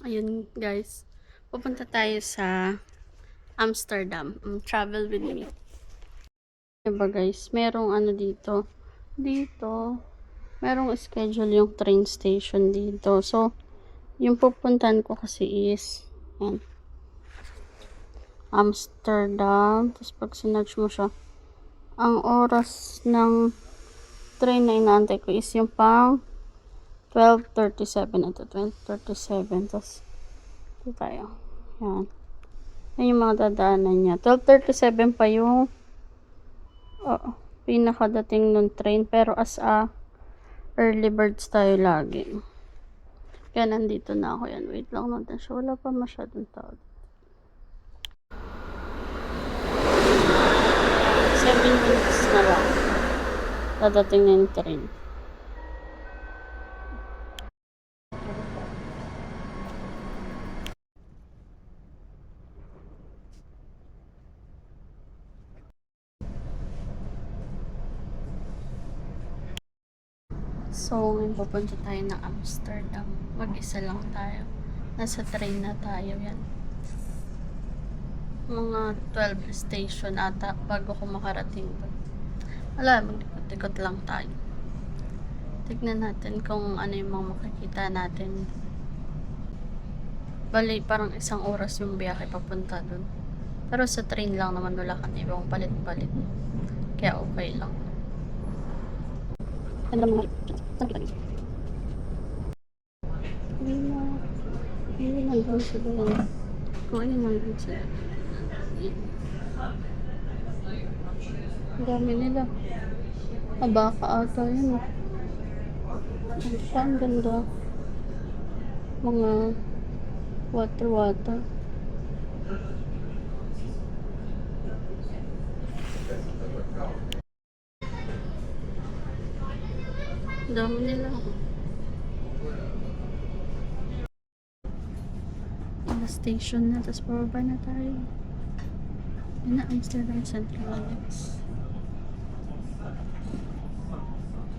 Ayun guys, pupunta tayo sa Amsterdam. Travel with me. Diba guys, merong ano dito. Merong schedule yung train station dito. So, yung pupuntahan ko kasi is yan, Amsterdam. Tapos pag sinerch mo siya, ang oras ng train na inaantay ko is yung pang 12:37. Ito, 12:37. Tapos, ito tayo. Yan. Yan yung mga dadaanan niya. 12:37 pa yung pinakadating ng train. Pero as early birds tayo lagi. Kaya nandito na ako yan. Wait lang natin siya. Wala pa masyadong tao. 7 minutes na lang. Dadating na yung train. So, ngayon pupunta tayo ng Amsterdam. Mag-isa lang tayo. Nasa train na tayo yan. Mga 12 station ata bago ko makarating doon. Wala, mag-ikot-ikot lang tayo. Tignan natin kung ano yung mga makikita natin. Bali, parang isang oras yung biyahe papunta doon. Pero sa train lang naman, wala kang ibang palit-palit. Kaya okay lang. Ano mga hindi nandun sila. Kung ano nandun sila. Ang dami nila. Baka ata yun. Ang ganda. Mga water. Ang dami nila. Station na, tapos pababa na tayo. Yun na, Amsterdam Central.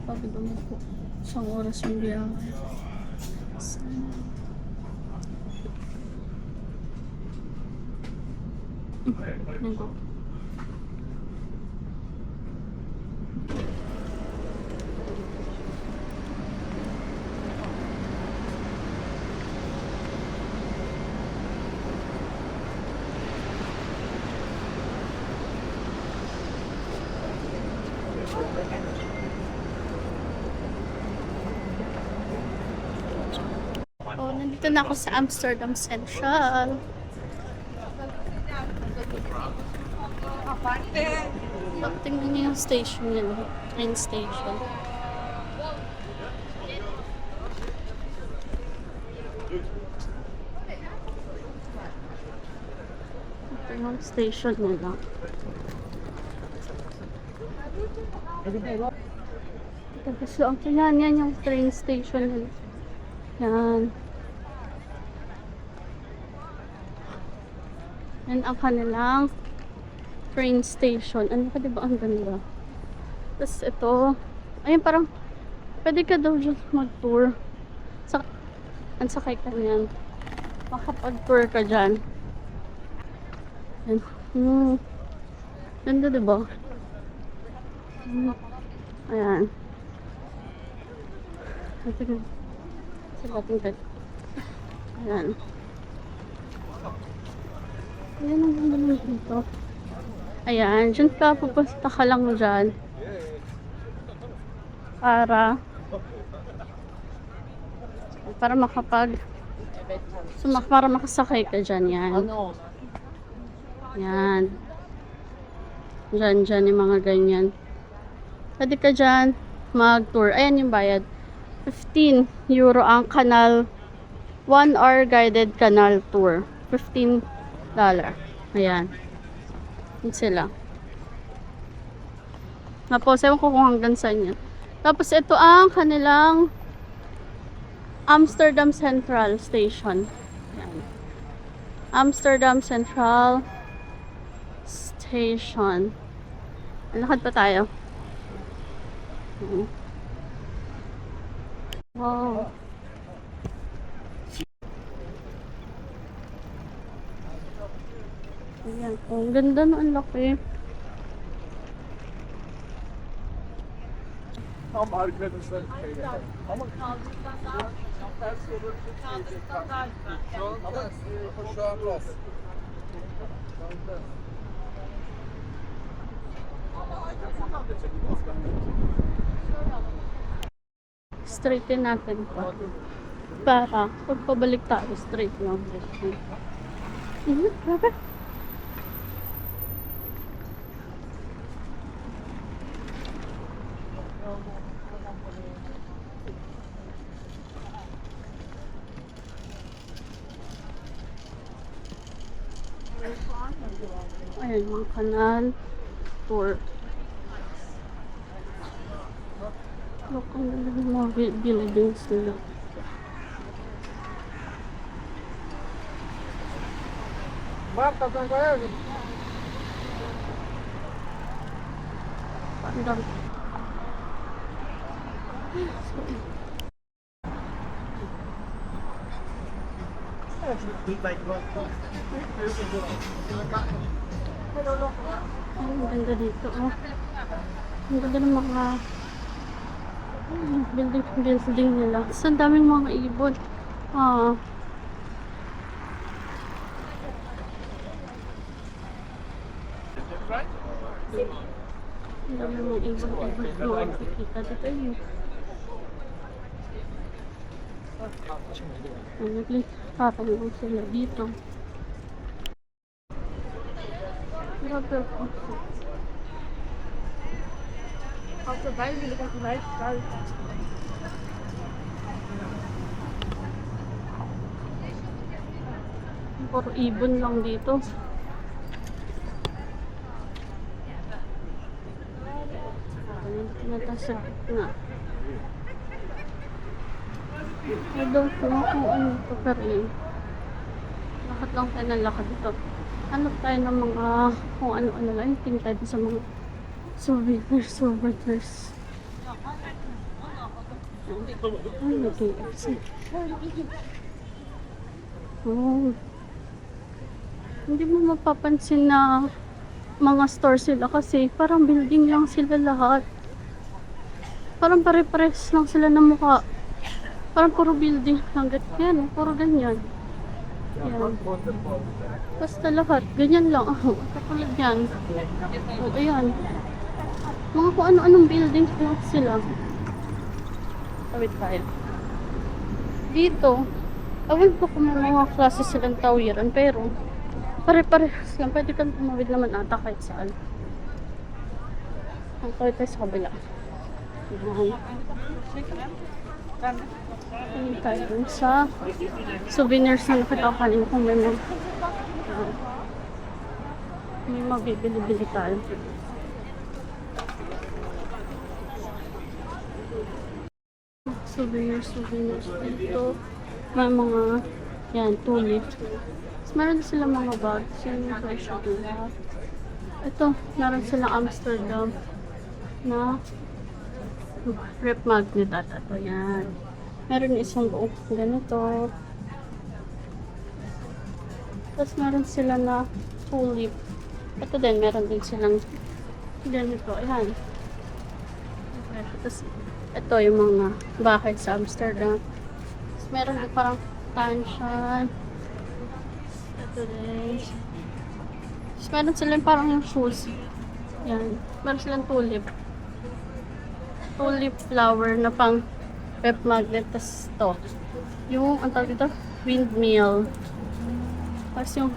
Pagod mo po. Isang oras yung biyahe. Nandito. Nandito na ako sa Amsterdam Central. Tingnan niyo yung station nila. Train station. Ito yung station nila. Tapos yan yung train station nila. Yan. Yan ang kanilang train station. Ano ka diba ang ganda? Tapos ito, ayun parang pwede ka daw dyan mag-tour. Ansakay ka niyan. Makapag-tour ka dyan. Yan. Ganda diba? Ayan. Ayan. Ayan ang ganda naman dito. Ayan, dyan ka, pupunta ka lang dyan. Para makasakay ka dyan, yan. Yan. Dyan yung mga ganyan. Pwede ka dyan mag-tour. Ayan yung bayad. 15 euro ang canal. 1 hour guided canal tour. $15. Ayan. Yun sila. Tapos, ewan ko kung hanggang saan yan. Tapos, ito ang kanilang Amsterdam Central Station. Ayan. Amsterdam Central Station. Lakad pa tayo. Wow. Ayan. Oh, ang ganda na, ang laki. Tam arkadaşlar şeyde. Ama ters olur. Ama şu an ters. Straighten natin pa. Para pag pabalik tayo, straight lang. Grabe. Ayan yung kanal tour. Look, ang ganda ng mga buildings nila. Marta sen koyar mısın? Pandang. Ang ganda dito, oh. Ang ganda ng mga building nila. Ang daming mga ibon. Ah. Ang daming mga ibon. Doon, kita dito yun. Nagli-tatawag sila dito. Grabe ako. Puro ibon lang dito. Natasag na. I don't know kung ano ito, pero yun. Lakad lang tayo ng lakad dito. Hanap tayo ng mga kung ano-ano lang. Tingin tayo sa mga souvenirs. Ay, nag-KFC. Oh. Hindi mo mapapansin na mga store sila kasi parang building lang sila lahat. Parang pare-pares lang sila ng mukha. Parang puro building lang. Yan, puro ganyan. Yan. Basta lahat. Ganyan lang. Oh, katulad yan. Oh, ayan. Mga kung ano-anong building lang sila. Tawid tayo. Dito, awin ko kung mga klase silang tawiran, pero pare-parehas lang. Pwede kang tumawid naman ata kahit saan. Ang tawid tayo sa kabila. Hindi tayo dun sa souvenirs na nakita ko kanina kung may mabibili-bili tayo. Souvenirs dito. May mga yan, tulip. Tapos meron silang mga bags. Yan yung presyo nila. Ito, meron silang Amsterdam na rep magnet at ito. Yan. Meron isang buong ganito. Tapos meron sila na tulip. Ito din, meron din silang ganito. Ayan. Tapos ito yung mga bahay sa Amsterdam. Tapos meron din parang tansyan. Ito din. Tapos meron silang parang yung shoes. Yan. Meron silang tulip. Tulip flower na pang rep magnet. Tapos ito. Yung, ang tawag dito, windmill. Tapos yung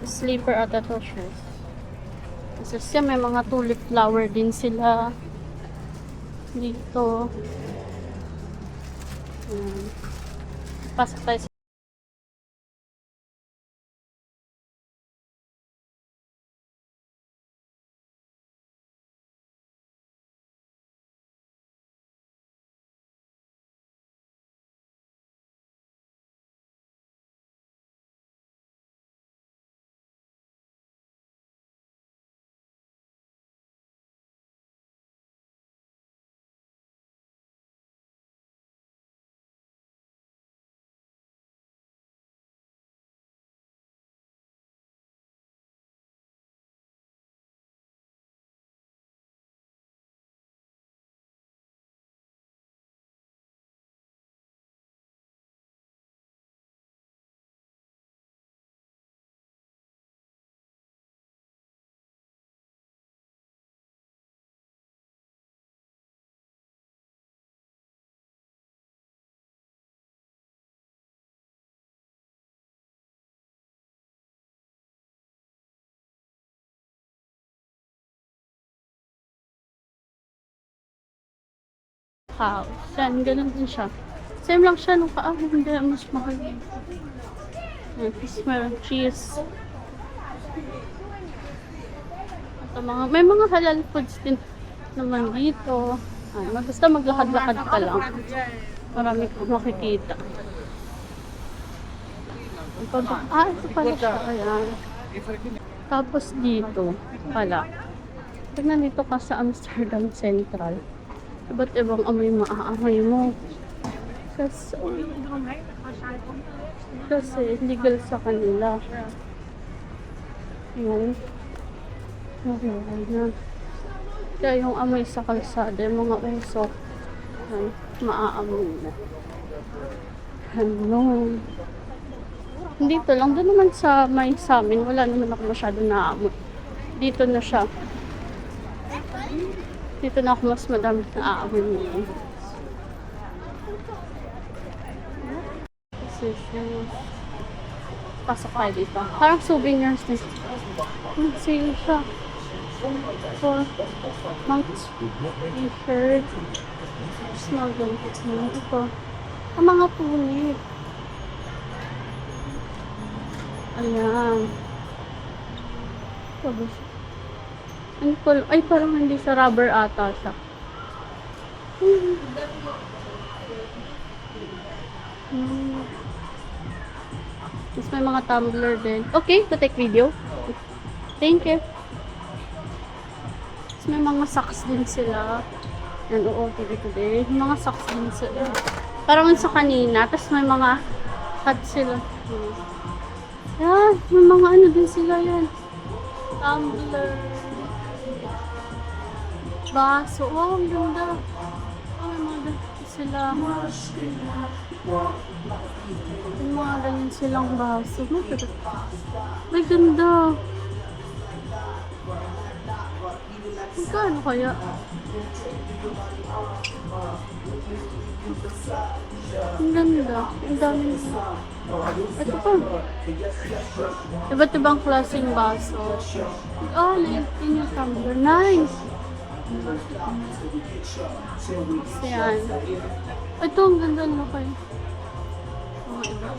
sleeper at ito shoes. Tapos yan, may mga tulip flower din sila. Dito. Pasok tayo sa house. Yan, ganun din siya. Same lang siya nung hindi, mas mahal. Yan, tapos meron cheese. At may mga halal foods din naman dito. Ay, basta maglakad-lakad ka lang. Marami kang makikita. Ito pala siya. Ayan. Tapos dito pala. Tignan dito ka sa Amsterdam Central. Iba't ibang amoy maaamoy mo. Kasi illegal sa kanila. Ayan. Nahiwalay na. Kaya yung amoy sa kalsada, yung mga usok, ay, maaamoy na. Ano? Dito lang, doon naman sa may sa amin, wala naman ako masyado naamoy. Dito na siya. Dito na ako mas madami naamoy niya. Kasi pasok tayo dito. Parang souvenirs din. Sale siya. For months, t-shirt, small blankets na ito. Ang mga punit. Ayan. Tapos, ay parang hindi sa rubber ata siya. Tapos may mga tumbler din. Okay, to take video. Thank you. May mga socks din sila. Yan, OOTD today. May mga socks din sila. Parang sa kanina. Tapos may mga hat sila. Yan, may mga ano din sila yan. Tumbler. Baso. Oh, ang ganda. Oh, may mga ganda sila. May mga ganyan silang baso. May ganda. Magkano kaya? Ang ganda. Ang dami nila. Ito pa. Iba't ibang klaseng baso. Oh, 19 yung tumbler. Nice! Yan. Ito, ang ganda na kayo. Oh, iba.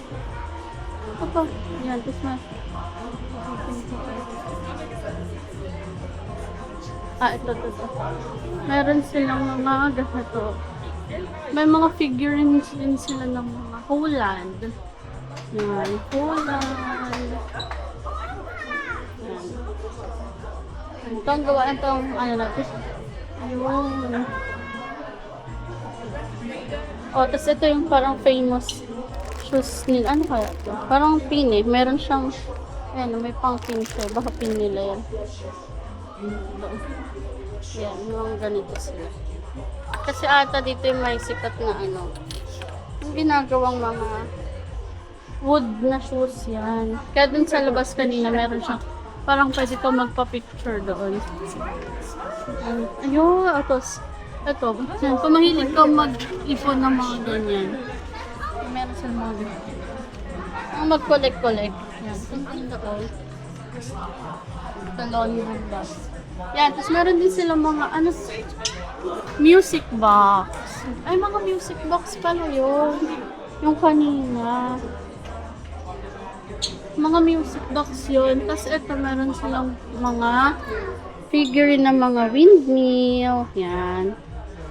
Ito pa. Yan, tapos na. Ito. Meron silang mga ganito. May mga figurines din sila ng mga Holland. Yan, Holland. Yan. Ito ang gawa, itong ano natin. Ayun. O, tapos ito yung parang famous shoes nila. Ano kaya ito? Parang pin eh. Meron siyang, ayan, may pang pin siya. Baka pin nila yan. Yan, yung ganito sila. Kasi ata dito yung may sikat na ano. Yung ginagawang mga wood na shoes yan. Kaya dun sa labas kanina meron siyang parang pwede ka magpa-picture doon. Ayun, atos. Ito, yan. Kung mahilig ka mag-ipon ng mga ganyan. Meron sa mga ganyan. Ang mag-collect-collect. Yan, something doon. Talon yung bus. Yan, tapos meron din silang mga ano, music box. Ay, mga music box pala yun. Yung kanina. Mga music box yun. Tapos ito, meron silang mga figurine ng mga windmill. Yan.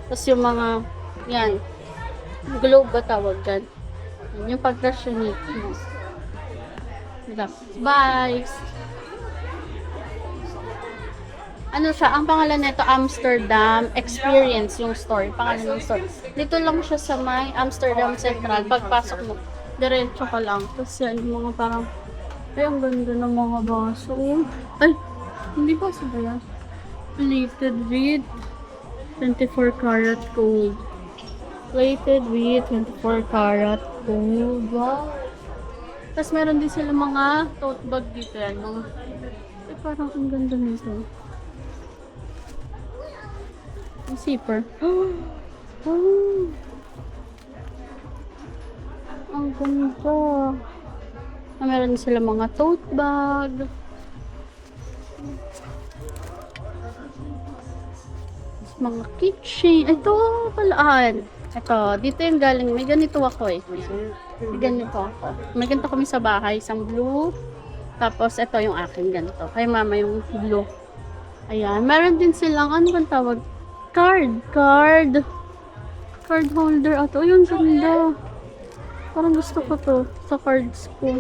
Tapos yung mga, yan, globe ba tawag dyan? Yan, yung pag-rationate mo. Bye! Ano siya, ang pangalan nito Amsterdam Experience yung store, pangalan ng store. Dito lang siya sa may Amsterdam Central. Pagpasok mo, diretso ka lang. Tapos yan, yung mga parang, ay, ang ganda ng mga baso. Ay, hindi ba ba yan? Plated with 24 karat gold. Plated with 24 karat gold. Wow! Tapos meron din sila mga tote bag dito yan. Mga, ay, parang ang ganda nito. Yung zipper. Oh! Ang ganda. Meron sila mga tote bag. Mga keychain. Ito, palaan. Ito, dito yung galing. May ganito ako eh. May ganito ako. May ganito kami sa bahay. Isang blue. Tapos, ito yung akin ganito. Kay mama yung blue. Ayan. Meron din silang, ano bang tawag? Card holder. Ito, yung ganda. Parang gusto ko to sa cards ko.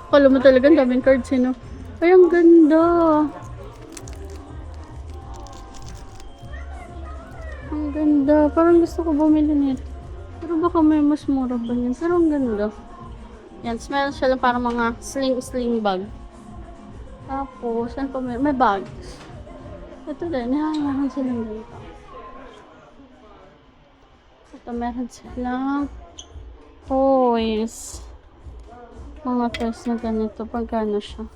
Kala mo talaga, ang daming cards, no? Ay, ang ganda. Ang ganda. Parang gusto ko bumili nito. Pero baka may mas mura pa yan. Pero ang ganda. Yan, smell siya lang parang mga sling bag. Tapos, saan pa may bags. Ito din, meron silang ganito. Ito, meron silang toys. Mga toys na ganito. Pagkano siya?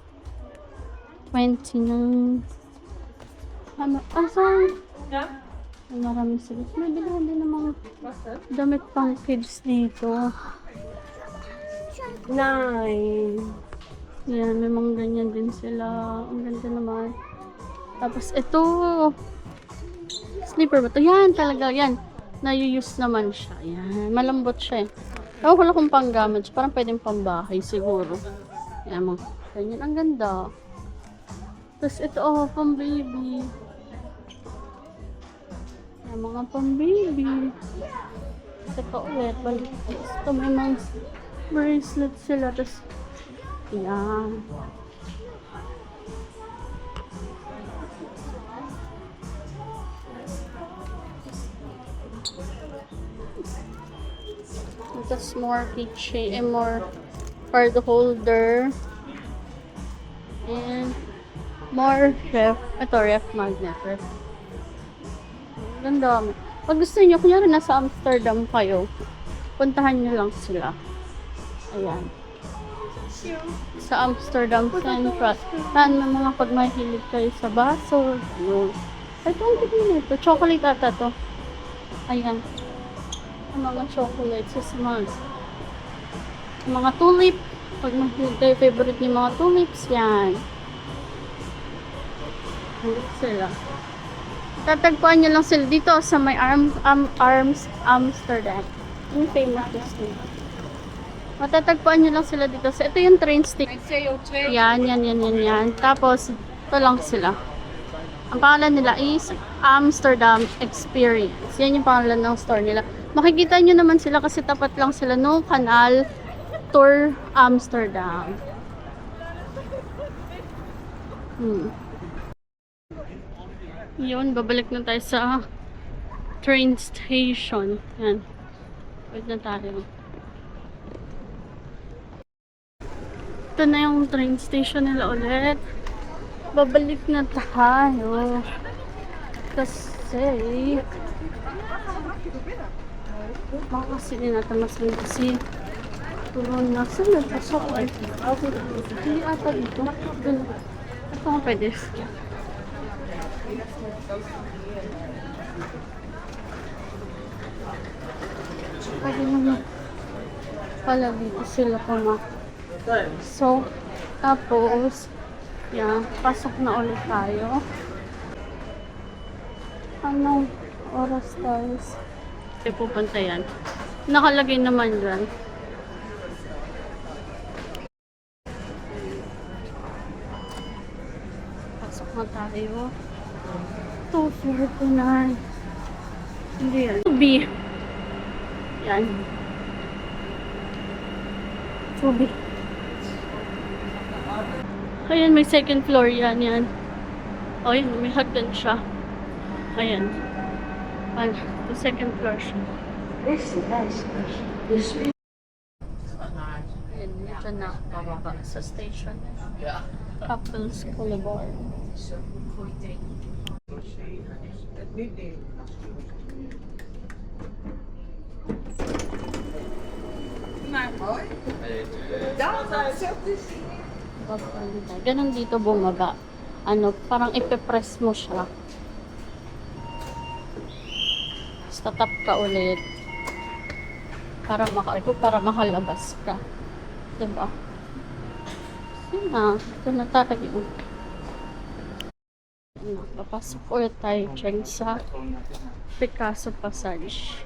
20 ng... Ano? Asan? Ay, marami sila. May bilhan din ng mga damit pang kids dito. 9. Yan, may mga ganyan din sila. Ang ganda naman. Tapos, ito. Slipper ba ito? Yan, talaga. Yan. Nayu-use naman siya. Yan. Malambot siya eh. Ewan ko lang kung pang-gamit. Parang pwedeng pang-bahay siguro. Yan, mga ganyan. Ang ganda. Tapos, ito, oh, pang-baby. Yan, mga pang-baby. Ito ulit. Balik. Ito, may mga bracelet sila. Tapos, yan. Tapos more keychain and more card holder. And more ref. Ito, ref magnet. Ref. Ganda. Pag gusto niyo, kunyari nasa Amsterdam kayo, puntahan niyo lang sila. Ayan. Sa Amsterdam Central. Saan may mga pag mahilig kayo sa baso. Ano. Ito, ang tignan nito. Chocolate ata to. Ayan. Ang mga chocolates sa mga tulip. Pag mahilig kayo, favorite niyo mga tulips, yan. Ayan sila. Tatagpuan nyo lang sila dito sa may Arms Amsterdam. Yung famous dito. Matatagpuan nyo lang sila dito. So, ito yung train station. Yan. Tapos, ito lang sila. Ang pangalan nila is Amsterdam Experience. Yan yung pangalan ng store nila. Makikita nyo naman sila kasi tapat lang sila no Canal Tour Amsterdam. Yun, babalik na tayo sa train station. Yan. Wait na tayo. Ito na yung train station nila ulit. Babalik na tayo. Kasi kasi dinatamasan kasi turon na sila. Pasok ay hindi ata dito. Ito nga pwede. Pwede naman pala dito sila pumak. So, tapos yan, pasok na ulit tayo. Anong oras tayo? Pupunta yan. Nakalagay naman dyan. Pasok na tayo. 2:49. Hindi yan. 2B. Yan. 2B. Ayan, may second floor yan. Yan. O, yun, may hagdan siya. Ayan. Ayan, the second floor siya. Ayan, dito na bababa sa station. Couples Boulevard. Ganun dito bumaba. Ano, parang ipe-press mo siya. Tapos tatap ka ulit. Para makalabas ka. Diba? Yun na. Ito na tayo. Papasok ulit tayo dyan sa Picasso Passage.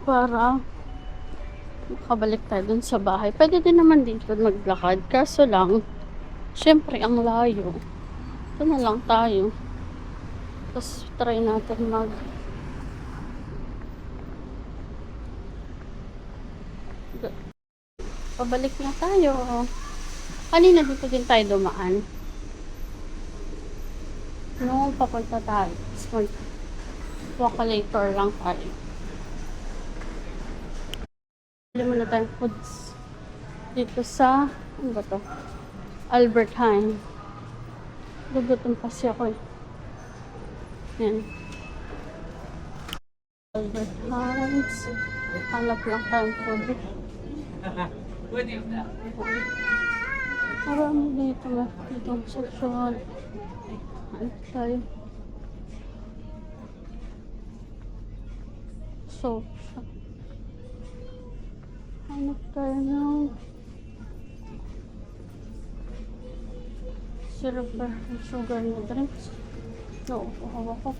Para makabalik tayo dun sa bahay. Pwede din naman dito maglakad. Kaso lang, syempre ang layo. Ito na lang tayo. Tapos try natin pabalik na tayo. Kanina dito din tayo dumaan. Noong papunta tayo. Tapos walkalator lang tayo. Bili muna tayong foods. Dito sa, ano ba to? Albert Heijn. Gugutom kasi ako eh. Yan. Albert Heijn. Hanap lang tayong food. Marami dito na. Itong section. Hanap tayo. Soap shop. Hanap tayo ng syrup or sugar na drinks. No, kuhawa ko.